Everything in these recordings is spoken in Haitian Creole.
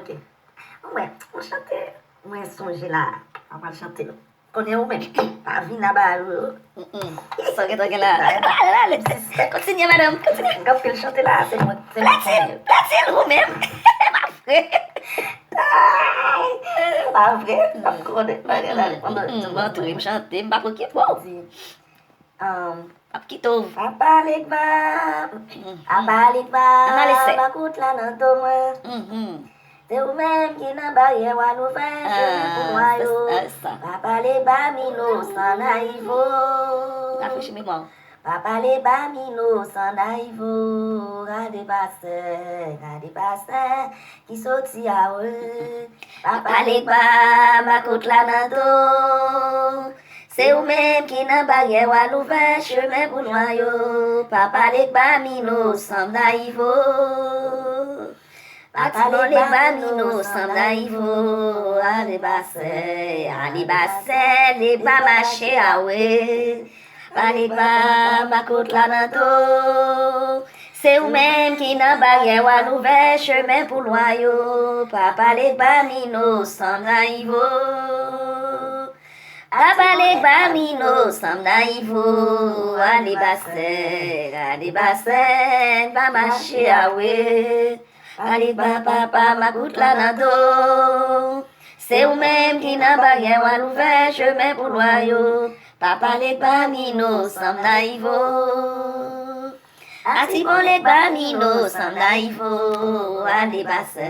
Ok. Ouais, on chantait. Moi, songe là. On va chanter. Connais ou même. Pas vini là-bas. Só que tô là. Continue, madame. Continue. Quand il chante là, c'est moi. C'est Platine, vous même. pas vrai. On connaît. Bon, me chanter, me pas pour qui bon. Ap ki tov. Papa Legba. Papa Legba. Makout la nan to mwen. C'est vous-même qui n'a pas rien à nous faire, chemin pour moi yo. Papa Legba mino sans naïvo. Rafraîchis mémoire. Papa Legba mino sans naïvo. Gade passe, qui sorti à eux. Papa Legba makout la nan to. C'est vous-même qui n'a pas rien à nous faire, chemin pour moi yo. Papa Legba mino sans naïvo. Papa Legba mino sans naïvo. Ali basse, Legba marché à ouais. Papa Legba makout la nan to. C'est vous-même qui n'a pas rien à nous faire, chemin pour moi yo. Papa Legba mino sans naïvo. Papa Legba mino sans naïvo. Ali basse, va marcher à ouais. Legba papa makout la nan to. C'est vous-même qui n'a pas rien à nous faire, chemin pour moi yo. Papa Legba mino sans naïvo. Ati bon Legba mino sans naïvo. Ali basse,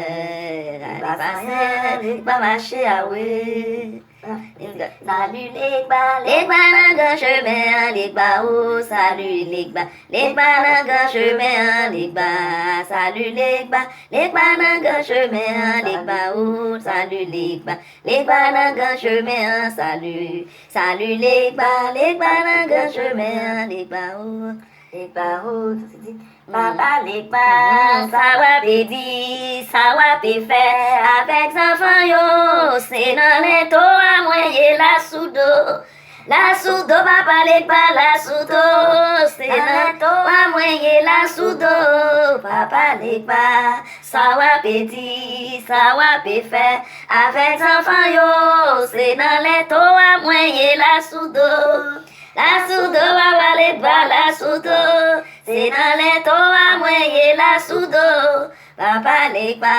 Legba marché à ouais. Salut Legba, Legba nan grand chemin, Legba oh, salut Legba, Legba nan grand chemin, Legba, salut Legba, Legba nan grand chemin, Legba oh, salut Legba, Legba nan grand chemin, salut Legba, Legba nan grand chemin, Legba oh. Papa Legba, ça va pédi, ça va pe faire avec enfants yo, c'est dans les taux à moyen la soudo. La soudo, Papa Legba, la soudo, c'est dans les taux à moyen la soudo. Papa Legba, ça va pédi, ça va pe faire avec enfants yo, c'est dans les taux à moyen la soudo. La soudo, Papa Legba, la soudo, c'est dans les taux à moyen la soudo. Papa Legba,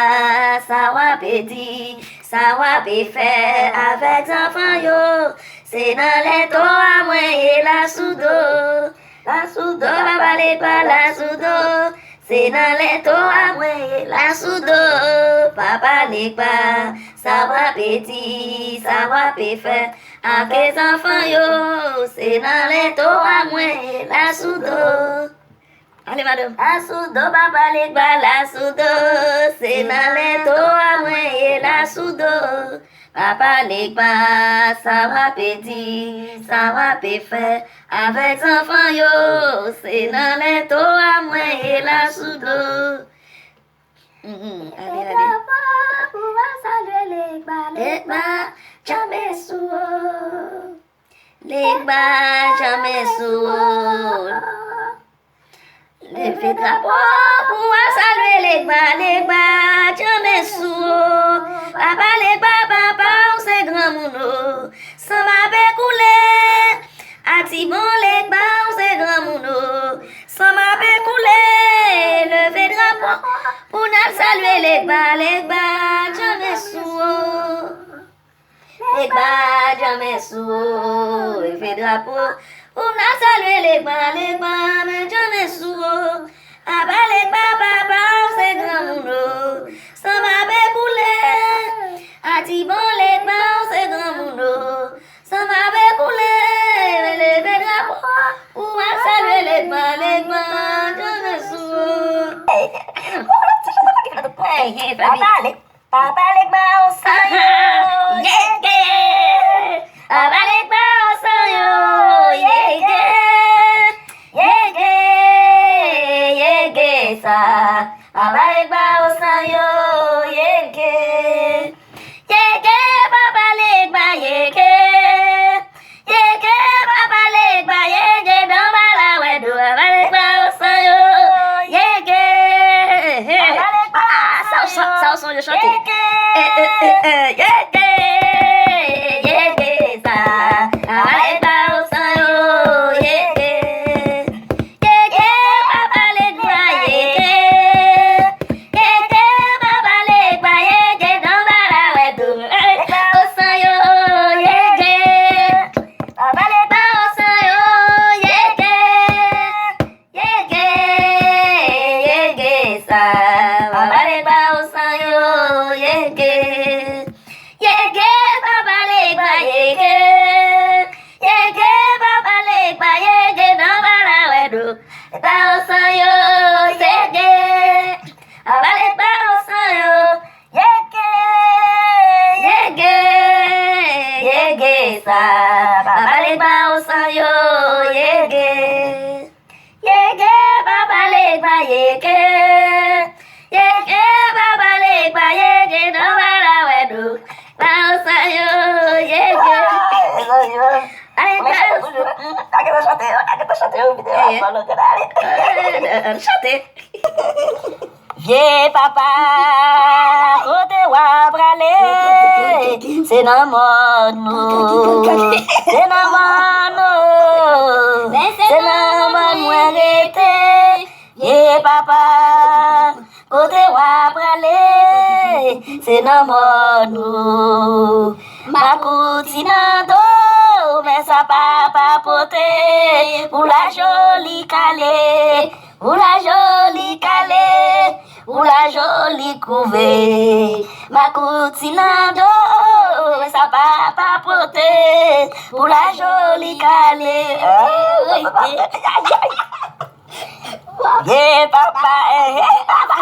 ça va pédi, ça va pe faire avec enfants yo. C'est dans les taux à moyen la soudo. La soudo, Papa Legba, la soudo, c'est dans les taux à moyen la soudo. Papa Legba, ça va pédi, ça va pe faire avec enfants yo. C'est dans les taux à moyen la soudo. Allez, madame. La soudo, Papa Legba, la soudo, c'est dans les taux à moyen la soudo. Papa Legba, ça va pédi, ça va pe faire avec enfants yo. C'est dans les taux à moyen la soudo. Allez. Legba, jamais sous. Legba, jamais sous. Levez drapeau pour saluer Legba, jamais sous. Papa Legba, papa, c'est grand mouno. Ça va pécouler. Ati bon Legba, c'est grand mouno. Ça va pécouler. Levez drapeau pour nous saluer Legba, jamais sous. Legba, jamais sous. Levez drapeau. Pour nous saluer Legba, mais jamais sous. Papa Legba, papa, c'est grand mouno. Ça m'a pécoulé. Ati bon Legba, c'est grand mouno. Ça m'a pécoulé. Levez drapeau. Pour nous saluer Legba, jamais sous. Papa Legba, on s'en yo. Yeah. Papa Legba, on s'en yo. Yeah. Papa Legba, on s'en yo. Yeah. Papa Legba, yeah. Papa Legba, yeah. Dans la ouais, Papa Legba, on s'en yo. Yeah. Ça, on s'en yo chanter. Ye papa, kote wap rale, c'est nan mon nou, c'est nan mon nou, c'est nan mon mwen rete. Ye papa, kote wap rale, c'est nan mon nou, ma kouti nan do, mais sa papa pote, pour la jolie calée. Pour la jolie calée, pour la jolie couvée, ma coutinando, sa papa poté, pour la jolie calée. Yeah, papa, yeah, papa,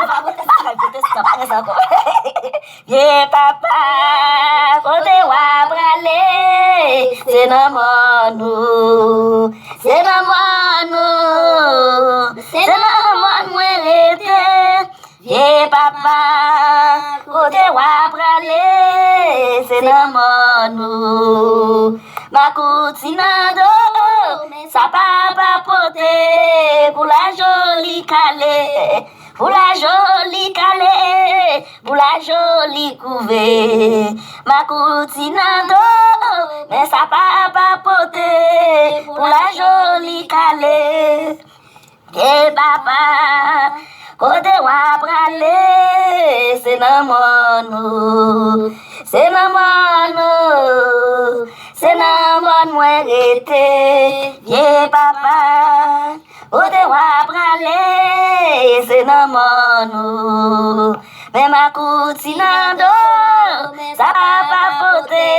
côté wap rale, c'est nan mon nou, c'est nan mon nou, c'est nan mon mwen rete. Yeah, papa, côté wap rale, c'est nan mon nou, ma coutinando, sa papa poté, pour la jolie calée, pour la jolie calée, pour la jolie couvée, ma coutinando, mais sa papa poté, pour la jolie calée. Et papa, côté wap rale, c'est nan mon nou, c'est nan mon nou, c'est nan mon mwen rete. Yeah, papa, côté wap rale, c'est nan mon nou, mais ma coutinando, sa papa poté,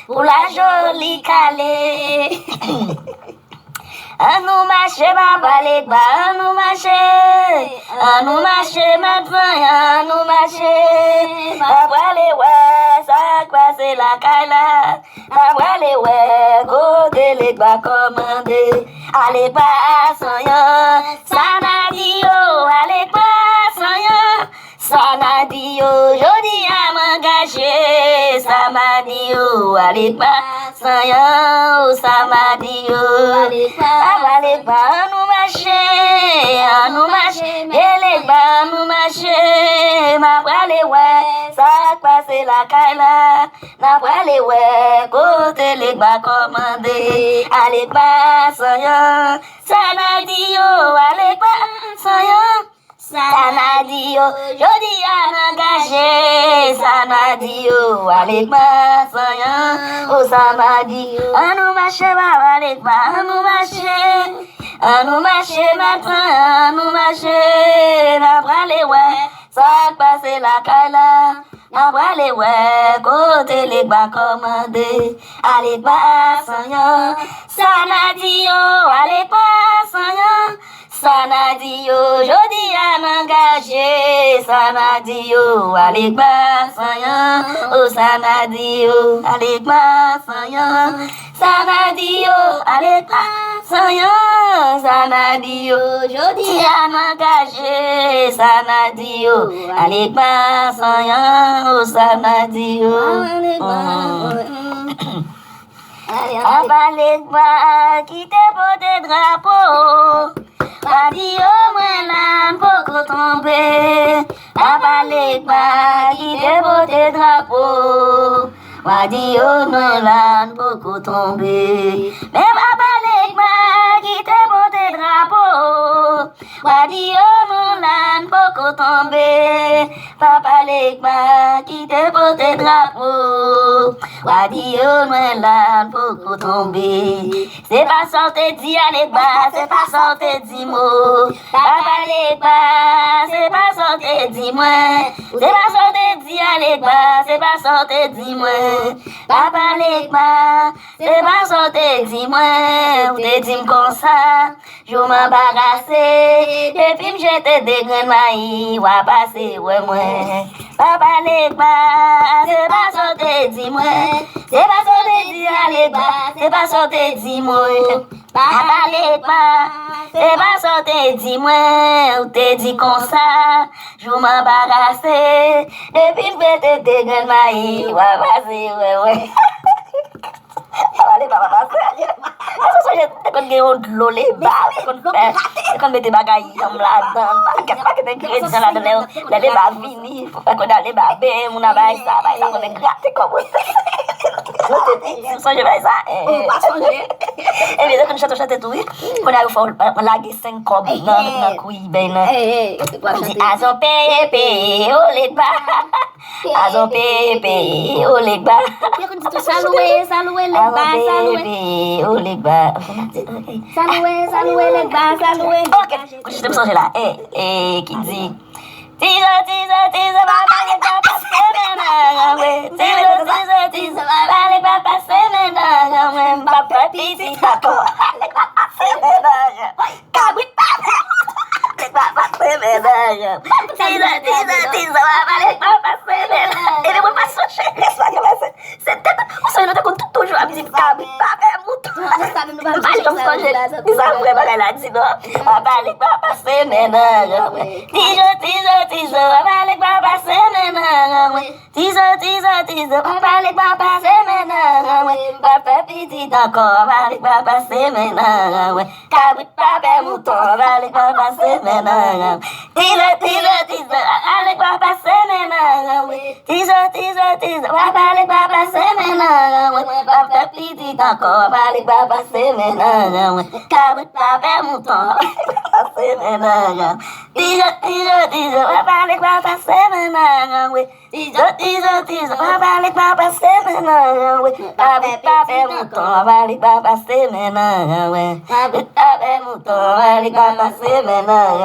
pour la jolie calée. Anou marche papa Legba, anou marche maintenant, anou marche. Après les ouais, ça passe lakay la. Après les ouais, côté Legba commandé. Allez pas sans yon, ça n'a dit yo, allez pas sans yon. Ça n'a dit yo, jodi à m'engager. Ça m'a dit yo, allez pas sans yon, ça m'a dit yo. Allez pas nous marcher, Legba nous marcher, ma brale ouais, ça passe lakay la, na brale ouais, côté Legba commandé, allez pas sans yon, ça n'a dit yo, allez pas sans yon. Ça n'a dit yo, jodi à m'engager, ça n'a dit yo, allez pas sans yon, oh ça m'a dit yo, nous marcher, baba Legba, nous marcher maintenant, nous marcher, na brale ouais, ça passe lakay la, na brale ouais, côté Legba commandé, allez pas sans yon, ça n'a dit yo, allez pas sans yon. Ça n'a dit yo, jodi à m'engager, ça n'a dit yo, allez pas sans yon, oh ça n'a dit yo, allez pas sans yon, ça n'a dit yo, allez pas sans yon, ça n'a dit yo, jodi à m'engager, ça n'a dit yo, allez pas sans yon, oh ça n'a dit yo. Papa Legba, qui te porte drapeau. Padi yo mwen lan poko tombe, Papa Legba, qui te porte drapeau. Wadi yo non lan poko tomber. Mais papa Legba qui te porte drapeau. Wadi yo non lan poko tomber. Papa Legba qui te porte drapeau. Wadi yo non lan poko tomber. C'est pas sorti dit à Legba, c'est pas sorti dit mot. Papa Legba, c'est pas sorti dit moi. C'est pas sorti dit à Legba, c'est pas sorti dit moi. Papa Legba, c'est pas sorti dis-moi, ou te dis comme ça, je m'embarrassais, depuis que j'étais des grains de maïs, ou à passer, ouais, moi. Papa Legba, c'est pas sorti dis-moi, c'est pas sorti dis à Legba, c'est pas sorti dis-moi. Papa Legba, c'est pas sorti dis-moi, ou te dis comme ça, je m'embarrassais, depuis que j'étais des grains de maïs, ou à passer, ouais. Allez, papa, je kon gen yon dlo le ba, kon mette bagay yam la dan, pa ke ten kredi jan la dan le ba vini, faut pas kon ale ba be, moun abay sa, kon men gratte comme sonje bay ça. Pas sonje. Et bien kon chante tout, kon a faut lage 5 kob nan kuy ben. Azon paye o Legba. Azon paye o Legba. Kon dit saloué Legba, saloué. O Legba. Saloué Legba, saloué. Ok, quand je te songe là, qui dit Tiza, papa Legba passe maintenant, Tiza, papa Legba passe maintenant, papa piti tato, Legba passe maintenant, kabit papa, Legba passe maintenant, Tiza, papa Legba passe maintenant, et moi pas songe, c'est on se note toujours à musique kabit papa mouton, pas je me songe, ça vraiment la dit non, papa Legba passe maintenant, Tiza, papa Legba passe maintenant, Tiza, papa Legba passe maintenant, papa petit encore, papa Legba passe maintenant, kabit papa mouton, papa Legba passe maintenant, Tiza, papa Legba passe maintenant, Tiza, papa Legba passe maintenant, papa petit encore, papa Legba passe maintenant, kabit papa mouton, passe maintenant, Tiza, papa Legba passe maintenant, Tiza, papa Legba passe maintenant, kabit papa mouton, papa Legba passe maintenant, kabit papa mouton, papa Legba passe maintenant.